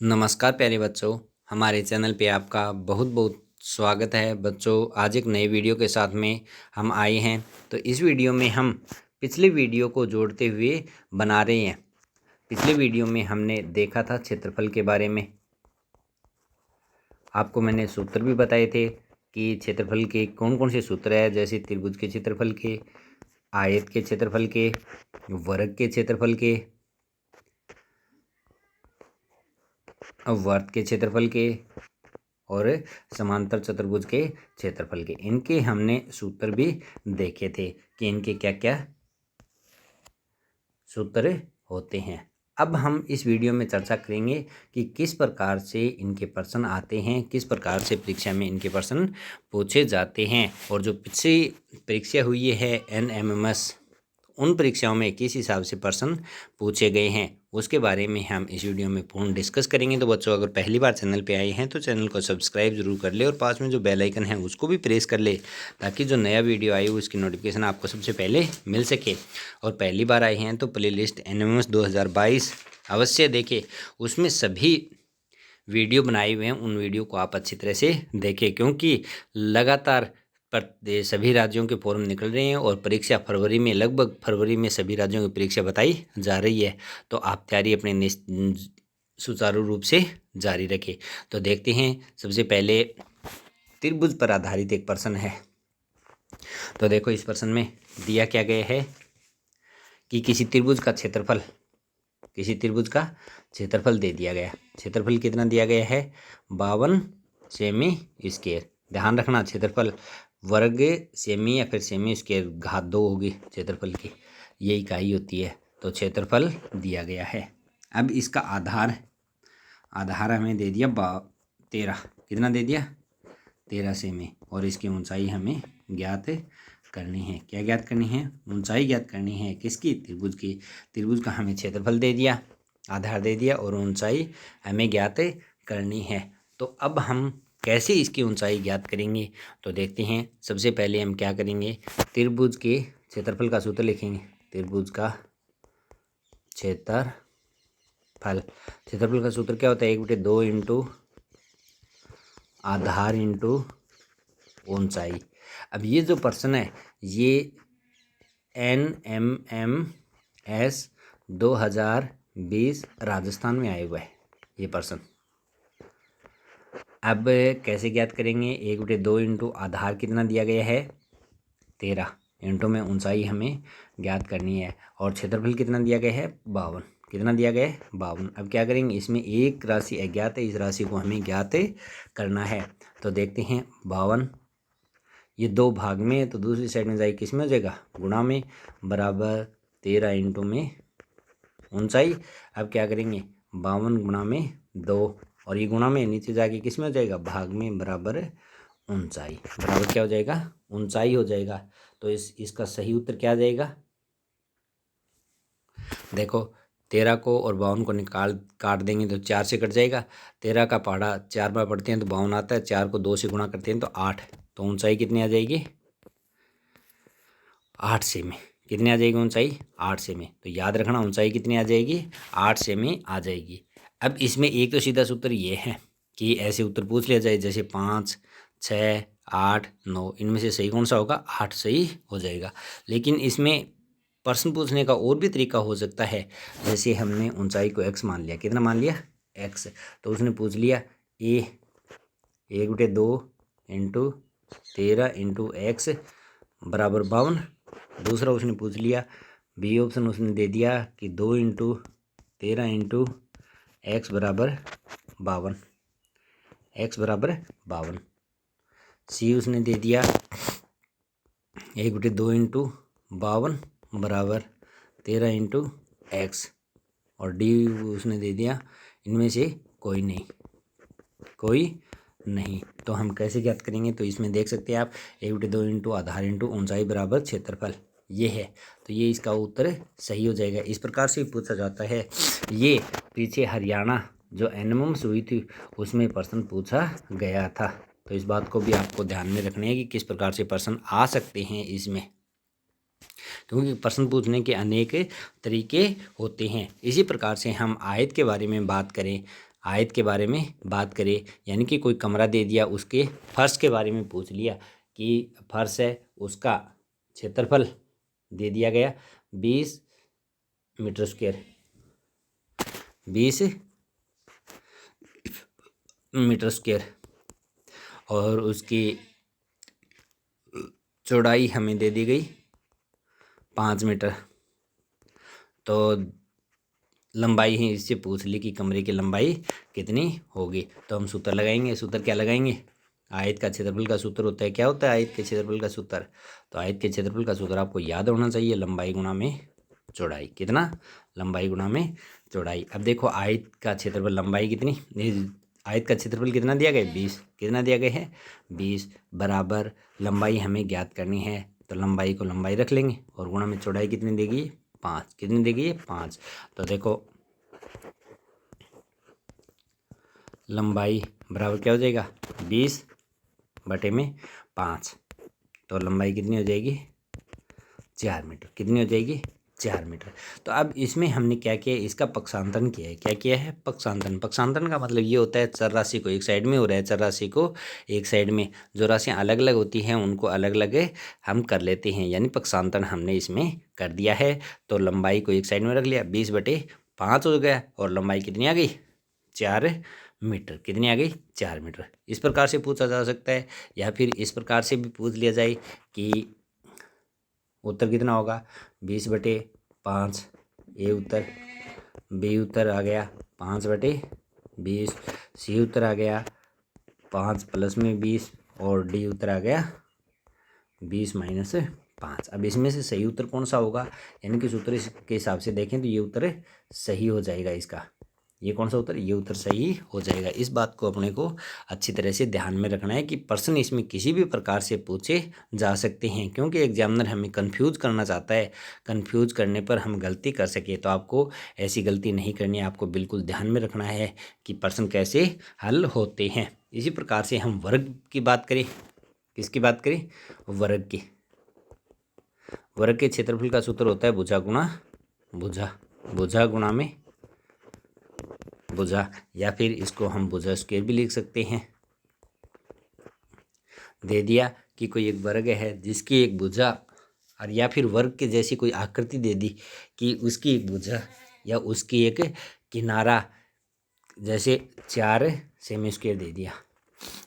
नमस्कार प्यारे बच्चों, हमारे चैनल पे आपका बहुत बहुत स्वागत है। बच्चों, आज एक नए वीडियो के साथ में हम आए हैं। तो इस वीडियो में हम पिछले वीडियो को जोड़ते हुए बना रहे हैं। पिछले वीडियो में हमने देखा था क्षेत्रफल के बारे में। आपको मैंने सूत्र भी बताए थे कि क्षेत्रफल के कौन कौन से सूत्र है, जैसे त्रिभुज के क्षेत्रफल के, आयत के क्षेत्रफल के, वर्ग के क्षेत्रफल के, वर्त के क्षेत्रफल के और समांतर चतुर्भुज के क्षेत्रफल के। इनके हमने सूत्र भी देखे थे कि इनके क्या क्या सूत्र होते हैं। अब हम इस वीडियो में चर्चा करेंगे कि किस प्रकार से इनके प्रश्न आते हैं, किस प्रकार से परीक्षा में इनके प्रश्न पूछे जाते हैं, और जो पिछली परीक्षा हुई है NMMS, उन परीक्षाओं में किस हिसाब से प्रश्न पूछे गए हैं, उसके बारे में हम इस वीडियो में पूर्ण डिस्कस करेंगे। तो बच्चों, अगर पहली बार चैनल पे आए हैं तो चैनल को सब्सक्राइब जरूर कर ले और पास में जो बेल आइकन है उसको भी प्रेस कर ले, ताकि जो नया वीडियो आई हो उसकी नोटिफिकेशन आपको सबसे पहले मिल सके। और पहली बार आए हैं तो प्लेलिस्ट NMMS 2022 अवश्य देखें, उसमें सभी वीडियो बनाए हुए हैं। उन वीडियो को आप अच्छी तरह से देखें, क्योंकि लगातार सभी राज्यों के फॉर्म निकल रहे हैं और परीक्षा फरवरी में, लगभग फरवरी में सभी राज्यों की परीक्षा बताई जा रही है। तो आप तैयारी अपने सुचारू रूप से जारी रखें। तो देखते हैं, सबसे पहले त्रिभुज पर आधारित एक प्रश्न है। तो देखो, इस प्रश्न में दिया क्या गया है कि किसी त्रिभुज का क्षेत्रफल दे दिया गया। क्षेत्रफल कितना दिया गया है? 52 सेमी स्क्वायर। ध्यान रखना, क्षेत्रफल वर्ग सेमी या फिर सेमी स्क्वायर घात 2 होगी क्षेत्रफल की, ये इकाई होती है। तो क्षेत्रफल दिया गया है। अब इसका आधार हमें दे दिया 13। कितना दे दिया? 13 सेमी। और इसकी ऊंचाई हमें ज्ञात करनी है। क्या ज्ञात करनी है? ऊंचाई ज्ञात करनी है। किसकी? त्रिभुज की। त्रिभुज का हमें क्षेत्रफल दे दिया, आधार दे दिया, और ऊंचाई हमें ज्ञात करनी है। तो अब हम कैसे इसकी ऊंचाई ज्ञात करेंगे? तो देखते हैं। सबसे पहले हम क्या करेंगे, त्रिभुज के क्षेत्रफल का सूत्र लिखेंगे। त्रिभुज का क्षेत्रफल का सूत्र क्या होता है? 1/2 इंटू आधार इंटू ऊंचाई। अब ये जो प्रश्न है, ये NMMS 2020 राजस्थान में आया हुआ है ये प्रश्न। अब कैसे ज्ञात करेंगे? 1/2 इंटू आधार कितना दिया गया है? 13 इंटू में ऊंचाई हमें ज्ञात करनी है, और क्षेत्रफल कितना दिया गया है? 52। कितना दिया गया है? 52। अब क्या करेंगे, इसमें एक राशि अज्ञात है, इस राशि को हमें ज्ञात करना है। तो देखते हैं, 52 ये 2 भाग में है, तो दूसरी साइड में जाए किस में हो जाएगा? गुणा में, बराबर 13 इंटू में ऊंचाई। अब क्या करेंगे, 52 गुणा में 2, और ये गुणा में नीचे जाके किस में हो जाएगा? भाग में, बराबर ऊंचाई। बराबर क्या हो जाएगा? ऊंचाई हो जाएगा। तो इसका सही उत्तर क्या आ जाएगा? देखो, 13 को और 52 को काट देंगे तो 4 से कट जाएगा। 13 का पहाड़ा 4 बार पढ़ते हैं तो 52 आता है। 4 को 2 से गुणा करते हैं तो 8। तो ऊंचाई कितनी आ जाएगी? 8 सेमी। कितनी आ जाएगी ऊंचाई? 8 सेमी। तो याद रखना, ऊंचाई कितनी आ जाएगी? 8 सेमी आ जाएगी। अब इसमें एक तो सीधा सूत्र ये है कि ऐसे उत्तर पूछ लिया जाए, जैसे 5, 6, 8, 9, इनमें से सही कौन सा होगा? 8 सही हो जाएगा। लेकिन इसमें प्रश्न पूछने का और भी तरीका हो सकता है। जैसे हमने ऊंचाई को x मान लिया। कितना मान लिया? x। तो उसने पूछ लिया a 1/2 इंटू 13 इंटू एक्स बराबर 52। दूसरा उसने पूछ लिया, बी ऑप्शन उसने दे दिया कि 2 इंटू 13 इंटू एक्स बराबर 52। एक्स बराबर 52। सी उसने दे दिया 1/2 इंटू 52 बराबर 13 इंटू एक्स। और डी उसने दे दिया इनमें से कोई नहीं। तो हम कैसे ज्ञात करेंगे? तो इसमें देख सकते हैं आप, 1/2 इंटू आधार इंटू ऊंचाई बराबर क्षेत्रफल, ये है। तो ये इसका उत्तर सही हो जाएगा। इस प्रकार से पूछा जाता है। ये पीछे हरियाणा जो NMMS हुई थी उसमें प्रश्न पूछा गया था। तो इस बात को भी आपको ध्यान में रखना है कि किस प्रकार से प्रश्न आ सकते हैं इसमें, क्योंकि प्रश्न पूछने के अनेक तरीके होते हैं। इसी प्रकार से हम आयत के बारे में बात करें। आयत के बारे में बात करें, यानी कि कोई कमरा दे दिया, उसके फर्श के बारे में पूछ लिया कि फर्श है, उसका क्षेत्रफल दे दिया गया 20 मीटर स्क्वायर, 20 मीटर स्क्वायर, और उसकी चौड़ाई हमें दे दी गई 5 मीटर। तो लंबाई ही इससे पूछ ली कि कमरे की लंबाई कितनी होगी। तो हम सूत्र लगाएंगे। सूत्र क्या लगाएंगे? आयत का क्षेत्रफल का सूत्र होता है, क्या होता है आयत के क्षेत्रफल का सूत्र? तो आयत के क्षेत्रफल का सूत्र आपको याद होना चाहिए, लंबाई गुणा में चौड़ाई। कितना? लंबाई गुणा में चौड़ाई। अब देखो आयत का क्षेत्रफल, लंबाई कितनी, आयत का क्षेत्रफल कितना दिया गया? 20। कितना दिया गया है? 20 बराबर लंबाई हमें ज्ञात करनी है, तो लंबाई को लंबाई रख लेंगे और गुणा में चौड़ाई कितनी देगी? 5। कितनी देगी? 5। तो देखो लंबाई बराबर क्या हो जाएगा? 20 बटे में 5। तो लंबाई कितनी हो जाएगी? 4 मीटर। कितनी हो जाएगी? 4 मीटर। तो अब इसमें हमने क्या किया? इसका पक्षांतरण किया है। क्या किया है? पक्षांतरण। पक्षांतरण का मतलब ये होता है चर राशि को एक साइड में हो रहा है, चर राशि को एक साइड में, जो राशियाँ अलग अलग होती हैं उनको अलग अलग हम कर लेते हैं, यानी पक्षांतरण हमने इसमें कर दिया है। तो लंबाई को एक साइड में रख लिया, 20/5 हो गया, और लंबाई कितनी आ गई? 4 मीटर। कितनी आ गई? 4 मीटर। इस प्रकार से पूछा जा सकता है, या फिर इस प्रकार से भी पूछ लिया जाए कि उत्तर कितना होगा? 20/5। ए उत्तर, बी उत्तर आ गया 5/20, सी उत्तर आ गया 5 + में 20, और डी उत्तर आ गया 20 - 5। अब इसमें से सही उत्तर कौन सा होगा? यानी कि सूत्र के हिसाब से देखें तो ये उत्तर सही हो जाएगा इसका। ये कौन सा उत्तर? ये उत्तर सही हो जाएगा। इस बात को अपने को अच्छी तरह से ध्यान में रखना है कि प्रश्न इसमें किसी भी प्रकार से पूछे जा सकते हैं, क्योंकि एग्जामिनर हमें कंफ्यूज करना चाहता है। कंफ्यूज करने पर हम गलती कर सके, तो आपको ऐसी गलती नहीं करनी है। आपको बिल्कुल ध्यान में रखना है कि प्रश्न कैसे हल होते हैं। इसी प्रकार से हम वर्ग की बात करें। किसकी बात करें? वर्ग की। वर्ग के क्षेत्रफल का सूत्र होता है भुजा गुणा भुजा, भुजा गुणा में भुजा, या फिर इसको हम भुजा स्क्वायर भी लिख सकते हैं। दे दिया कि कोई एक वर्ग है जिसकी एक भुजा, और या फिर वर्ग के जैसी कोई आकृति दे दी कि उसकी एक भुजा या उसकी एक किनारा, जैसे 4 सेमी स्क्वायर दे दिया।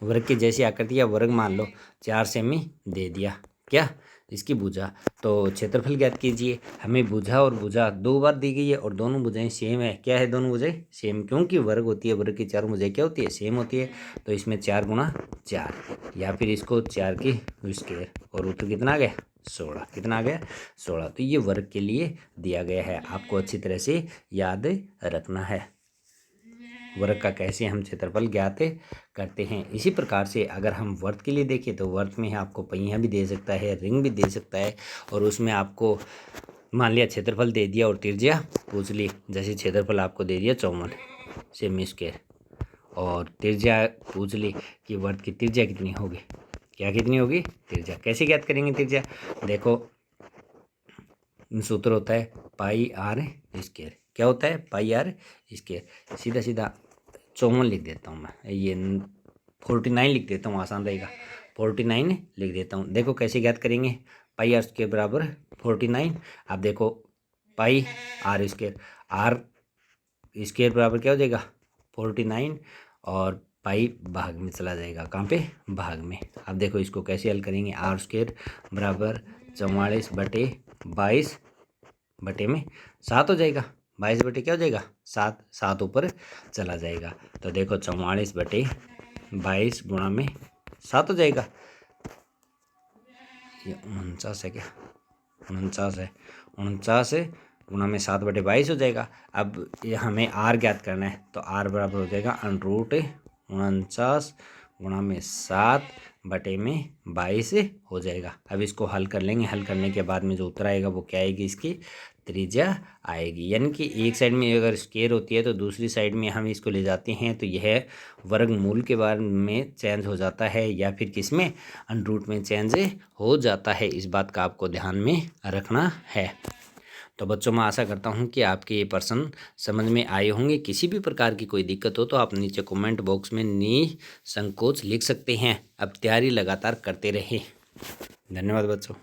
वर्ग की जैसी आकृति या वर्ग मान लो 4 सेमी दे दिया, क्या? इसकी भुजा। तो क्षेत्रफल ज्ञात कीजिए। हमें भुजा और भुजा 2 बार दी गई है और दोनों भुजाएं सेम है। क्या है? दोनों भुजाएं सेम, क्योंकि वर्ग होती है, वर्ग की 4 भुजाएं क्या होती है? सेम होती है। तो इसमें 4 × 4, या फिर इसको 4 की स्क्वायर, और उत्तर कितना आ गया? 16। कितना आ गया? 16। तो ये वर्ग के लिए दिया गया है, आपको अच्छी तरह से याद रखना है वर्ग का कैसे हम क्षेत्रफल ज्ञात करते हैं। इसी प्रकार से अगर हम वर्त के लिए देखें तो वर्त में आपको पहिया भी दे सकता है, रिंग भी दे सकता है, और उसमें आपको मान लिया क्षेत्रफल दे दिया और त्रिज्या पूछ ली। जैसे क्षेत्रफल आपको दे दिया 54 सेमी स्क्वायर, और त्रिज्या पूछ ली कि वर्त की त्रिज्या कितनी होगी। क्या कितनी होगी? त्रिज्या। कैसे ज्ञात करेंगे त्रिज्या? देखो सूत्र होता है πr²। क्या होता है? πr²। सीधा सीधा 54 लिख देता हूँ मैं, ये 49 लिख देता हूँ, आसान रहेगा। 49 लिख देता हूँ। देखो कैसे ज्ञात करेंगे? πr² बराबर 49। अब देखो πr², r² बराबर क्या हो जाएगा? 49, और पाई भाग में चला जाएगा। कहाँ पे? भाग में। अब देखो इसको कैसे हल करेंगे? r² बराबर 44/22 बटे में 7 हो जाएगा। 22 बटे क्या हो जाएगा? 7। 7 ऊपर चला जाएगा। तो देखो 44/22 गुणा में 7 हो जाएगा। ये 49 है क्या? 49 है। 49 गुणा में 7/22 हो जाएगा। अब ये हमें r ज्ञात करना है, तो r बराबर हो जाएगा √49 गुणा में 7/22 हो जाएगा। अब इसको हल कर लेंगे। हल करने के बाद में जो उत्तर आएगा वो क्या आएगी? इसकी त्रिज्या आएगी। यानी कि एक साइड में अगर स्क्वायर होती है तो दूसरी साइड में हम इसको ले जाते हैं तो यह वर्गमूल के बारे में चेंज हो जाता है, या फिर किस में? √में चेंज हो जाता है। इस बात का आपको ध्यान में रखना है। तो बच्चों मैं आशा करता हूँ कि आपके ये प्रश्न समझ में आए होंगे। किसी भी प्रकार की कोई दिक्कत हो तो आप नीचे कमेंट बॉक्स में निसंकोच लिख सकते हैं। अब तैयारी लगातार करते रहें। धन्यवाद बच्चों।